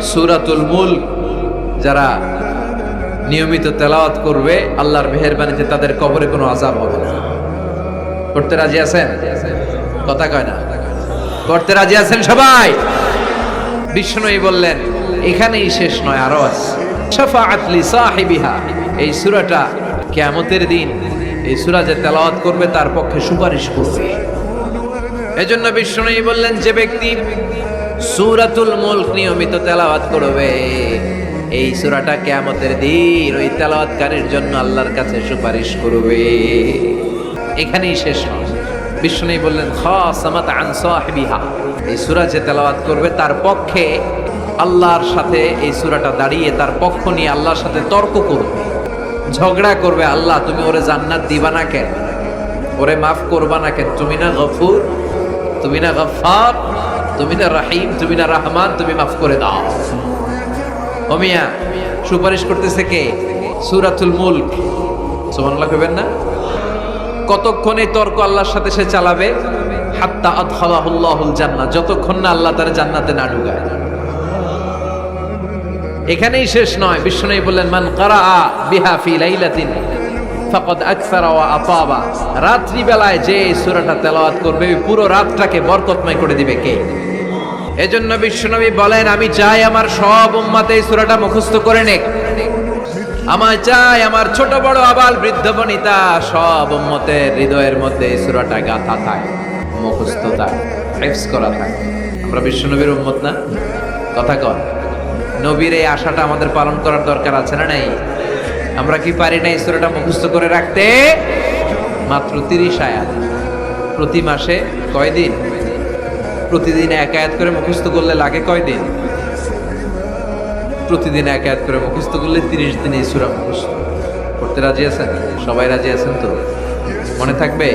সূরাতুল মুলক যারা নিয়মিত তেলাওয়াত করবে আল্লাহর মেহেরবানিতে তাদের কবরে কোনো আযাব হবে না। করতে রাজি আছেন? কথা কয় না। করতে রাজি আছেন সবাই? বিষ্ণুই বললেন এখানেই শেষ নয়, আরো আছে। শাফাআত লি সাহিবিহা, এই সূরাটা কিয়ামতের দিন এই সূরা যে তেলাওয়াত করবে তার পক্ষে সুপারিশ করবে। এজন্য বিষ্ণুই বললেন যে ব্যক্তি সূরাতুল মুলক নিয়মিত তেলাওয়াত করবে এই সূরাটা কিয়ামতের দিন ওই তেলাওয়াতকারীর জন্য আল্লাহর কাছে সুপারিশ করবে। এখানেই শেষ নয়, বিষ্ণুই বললেন খাসামাত আন সাহিবিহা, এই সূরা যে তেলাওয়াত করবে তার পক্ষে আল্লাহর সাথে এই সূরাটা দাঁড়িয়ে তার পক্ষ নিয়ে আল্লাহর সাথে তর্ক করবে, ঝগড়া করবে। আল্লাহ তুমি ওরে জান্নাত দিবা না কেন, ওরে মাফ করবা না কেন? তুমি না গফুর, তুমি না গফফার, তুমি না রহিম, তুমি না রহমান, তুমি মাফ করে দাও। ও মিয়া, সুপারিশ করতেছে কে? সূরাতুল মুলক। সুবহানাল্লাহ কইবেন না? কতক্ষণ এই তর্ক আল্লাহর সাথে সে চালাবে? হাত্তা আদখালাহুল্লাহুল জান্নাহ, যতক্ষণ না আল্লাহ তার জান্নাতে না ঢুকায়। এখানেই শেষ নয়, বিষ্ণু বললেন মান কারাআ বিহা ফি লাইলাতিন ফাকাদ আকসারা ওয়া আতাবা, রাত্রি বেলায় যে সূরাটা তেলাওয়াত করবে পুরো রাতটাকে বরকতময় করে দিবে কে? এজন্য বিশ্বনবী বলেন আমি চাই আমার সব উম্মত এই সূরাটা মুখস্থ করে নেক। আমার চাই আমার ছোট বড় আবাল বৃদ্ধ বনিতা সব উম্মতের হৃদয়ের মধ্যে এই সূরাটা গাঁথা থাকে, মুখস্থ থাকে, হিফজ করা থাকে। আমরা বিশ্বনবীর উম্মত না? কথা কন। নবীর এই আশাটা আমাদের পালন করার দরকার আছে না নাই? আমরা কি পারি না এই সূরাটা মুখস্থ করে রাখতে? মাত্র 30 আয়াত, প্রতি মাসে কয়দিন? প্রতিদিন এক আয়াত করে মুখস্থ করলে লাগে কয়দিন? প্রতিদিন এক আয়াত করে মুখস্থ করলে 30 দিনে এই সূরা মুখস্থ করতে রাজি আছেন? সবাই রাজি আছেন তো? মনে থাকবে?